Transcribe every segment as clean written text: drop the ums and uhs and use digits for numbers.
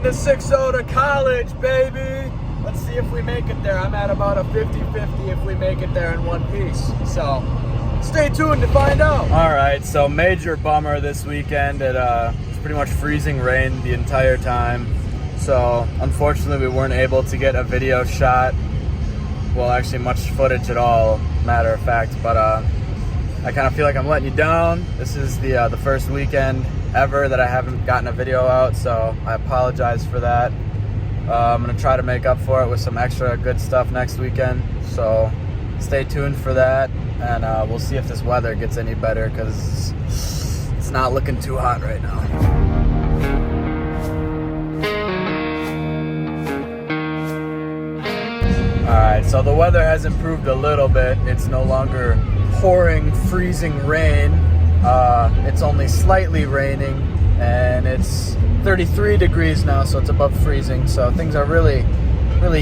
to 6-0 to college, baby. Let's see if we make it there. I'm at about a 50-50 if we make it there in one piece. So stay tuned to find out. All right, so major bummer this weekend. It was pretty much freezing rain the entire time. So unfortunately we weren't able to get a video shot. Well, actually much footage at all, matter of fact, but I kind of feel like I'm letting you down. This is the first weekend ever that I haven't gotten a video out, so I apologize for that. I'm gonna try to make up for it with some extra good stuff next weekend, so stay tuned for that, and we'll see if this weather gets any better, because it's not looking too hot right now. Alright, so the weather has improved a little bit. It's no longer pouring, freezing rain. It's only slightly raining, and it's 33 degrees now, so it's above freezing. So things are really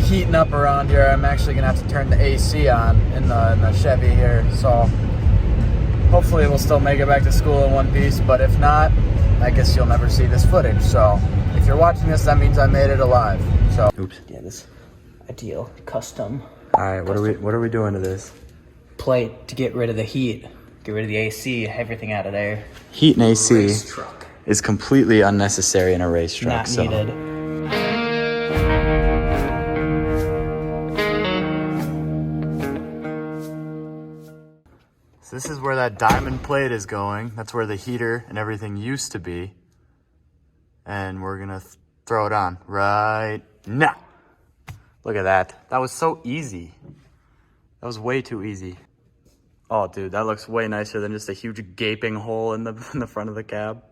heating up around here. I'm actually gonna have to turn the AC on in the Chevy here. So hopefully we'll still make it back to school in one piece, but if not, I guess you'll never see this footage. So if you're watching this, that means I made it alive. So oops. Yeah, this ideal custom. All right, what are we doing to this? Plate to get rid of the heat, get rid of the AC, everything out of there. Heat and AC Race truck. is completely unnecessary in a race truck. Not needed. So this is where that diamond plate is going. That's where the heater and everything used to be. And we're gonna throw it on right now. Look at that. That was so easy. That was way too easy. Oh, dude, that looks way nicer than just a huge gaping hole in the front of the cab.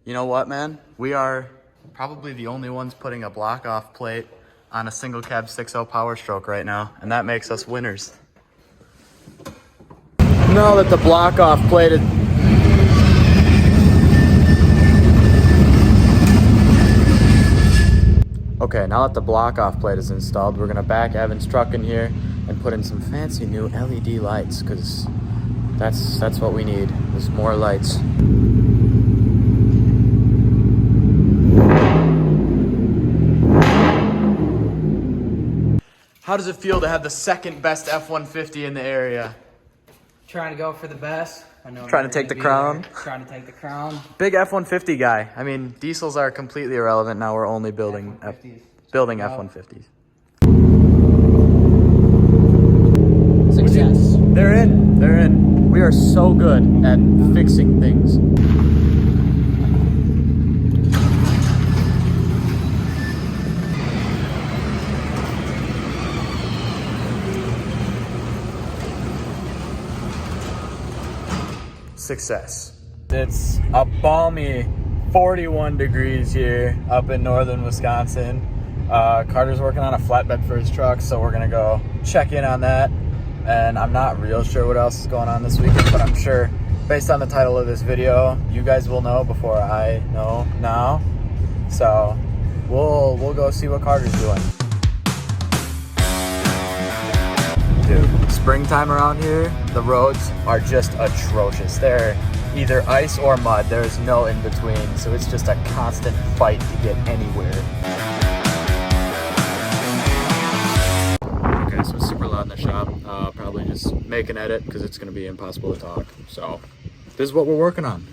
You know what, man? We are probably the only ones putting a block-off plate on a single cab 6.0 Power Stroke right now, and that makes us winners. Now that the block-off plate is... Okay, now that the block-off plate is installed, we're gonna back Evan's truck in here and put in some fancy new LED lights, because that's what we need, is more lights. How does it feel to have the second best F-150 in the area? Trying to go for the best. I know. Trying to take the crown. Trying to take the crown. Big F-150 guy. I mean, diesels are completely irrelevant now. We're only building F-150s. Success. They're in. They're in. We are so good at fixing things. Success. It's a balmy 41 degrees here up in northern Wisconsin. Carter's working on a flatbed for his truck, so we're gonna go check in on that. And I'm not real sure what else is going on this weekend, but I'm sure based on the title of this video, you guys will know before I know now. So we'll go see what Carter's doing. Dude, springtime around here, the roads are just atrocious. They're either ice or mud. There's no in between, so it's just a constant fight to get anywhere. Okay, so it's super loud in the shop. Probably just make an edit because it's gonna be impossible to talk. So this is what we're working on.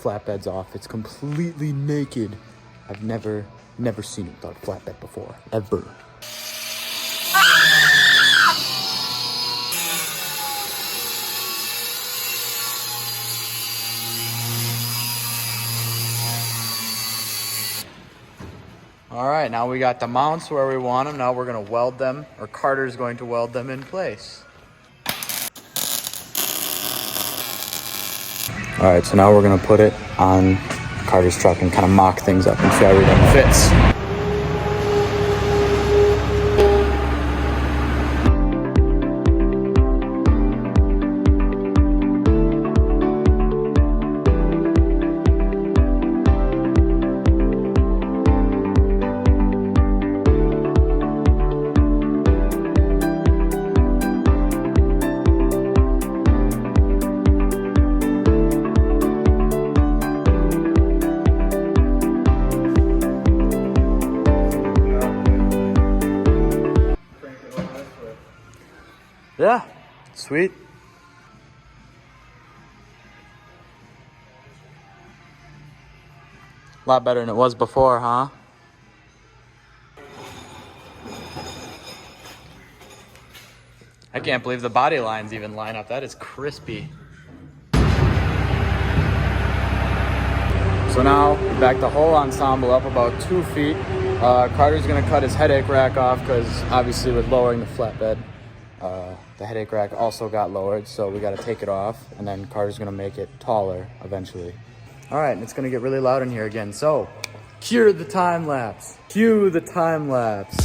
Flatbed's off. It's completely naked. I've never seen it without a flatbed before, ever. All right, now we got the mounts where we want them. Now we're gonna weld them, or Carter's going to weld them in place. All right, so now we're gonna put it on Carter's truck and kind of mock things up and see how everything fits. Yeah, sweet. A lot better than it was before, huh? I can't believe the body lines even line up. That is crispy. So now we back the whole ensemble up about 2 feet. Carter's gonna cut his headache rack off because obviously with lowering the flatbed, the headache rack also got lowered, so we got to take it off, and then Carter's gonna make it taller eventually. All right, and it's gonna get really loud in here again. So, cue the time lapse. Cue the time lapse.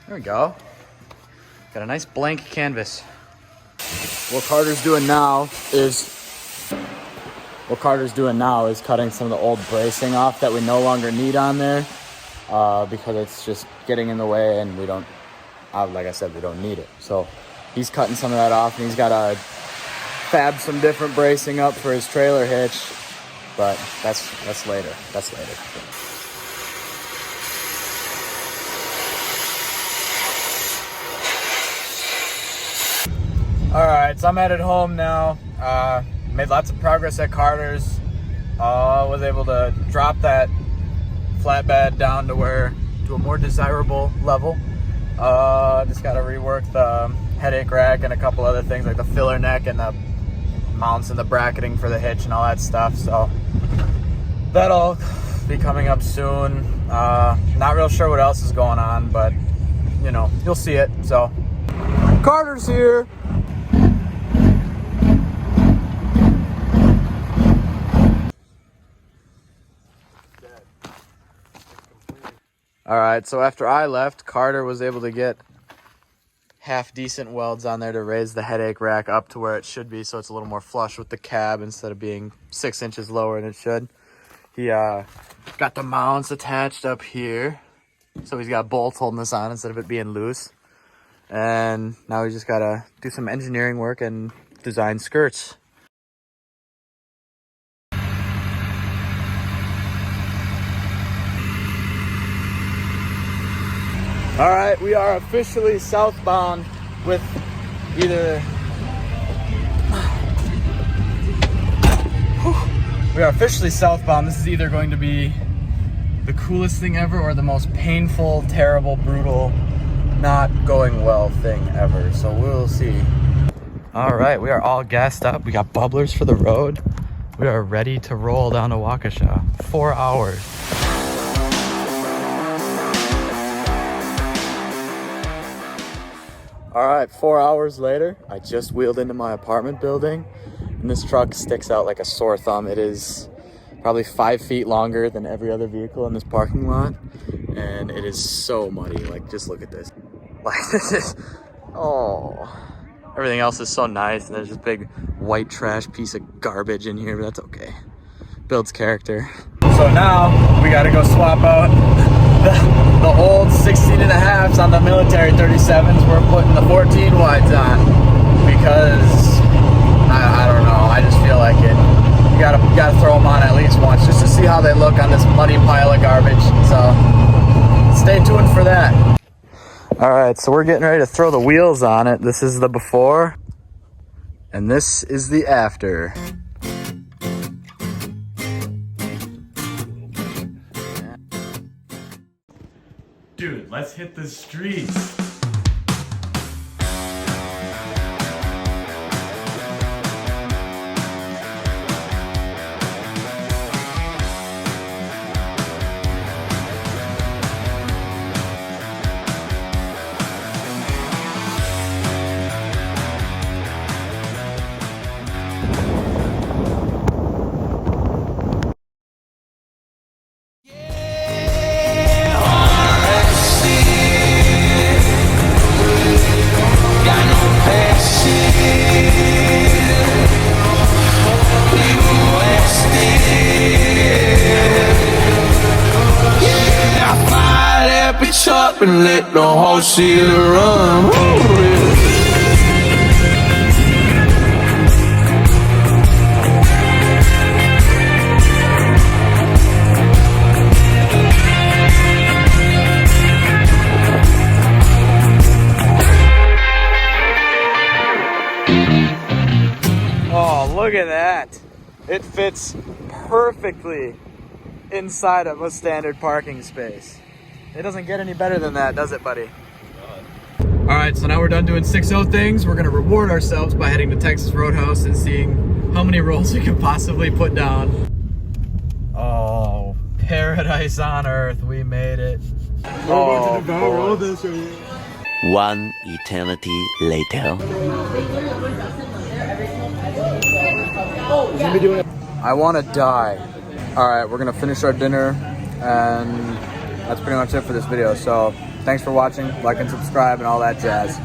There we go. Got a nice blank canvas. What Carter's doing now is cutting some of the old bracing off that we no longer need on there because it's just getting in the way, and we don't, like I said, we don't need it. So he's cutting some of that off, and he's got to fab some different bracing up for his trailer hitch, but that's later. That's later. All right, so I'm headed home now. Made lots of progress at Carter's. Was able to drop that flatbed down to a more desirable level. Just got to rework the headache rack and a couple other things like the filler neck and the mounts and the bracketing for the hitch and all that stuff. So that'll be coming up soon. Not real sure what else is going on, but you know, you'll see it. So Carter's here. All right, so after I left, Carter was able to get half decent welds on there to raise the headache rack up to where it should be, so it's a little more flush with the cab instead of being 6 inches lower than it should. He got the mounts attached up here, so he's got bolts holding this on instead of it being loose. And now we just gotta do some engineering work and design skirts. All right, we are officially southbound with either... We are officially southbound. This is either going to be the coolest thing ever or the most painful, terrible, brutal, not going well thing ever. So we'll see. All right, we are all gassed up. We got bubblers for the road. We are ready to roll down to Waukesha. 4 hours. All right, 4 hours later, I just wheeled into my apartment building, and this truck sticks out like a sore thumb. It is probably 5 feet longer than every other vehicle in this parking lot, and it is so muddy. Like, just look at this. Like, this is, oh. Everything else is so nice, and there's this big white trash piece of garbage in here, but that's okay. Builds character. So now, we gotta go swap out the old 16.5s on the military 37s. We're putting the 14 wides on because I don't know. I just feel like it. You gotta throw them on at least once just to see how they look on this muddy pile of garbage. So stay tuned for that. All right, so we're getting ready to throw the wheels on it. This is the before, And this is the after. Dude, let's hit the streets. Up and let the whole shit run. Oh, look at that. It fits perfectly inside of a standard parking space. It doesn't get any better than that, does it, buddy? All right, so now we're done doing 6-0 things. We're gonna reward ourselves by heading to Texas Roadhouse and seeing how many rolls we can possibly put down. Oh, paradise on earth, we made it. Oh, One eternity later. I wanna die. All right, we're gonna finish our dinner and that's pretty much it for this video. So thanks for watching, like and subscribe and all that jazz.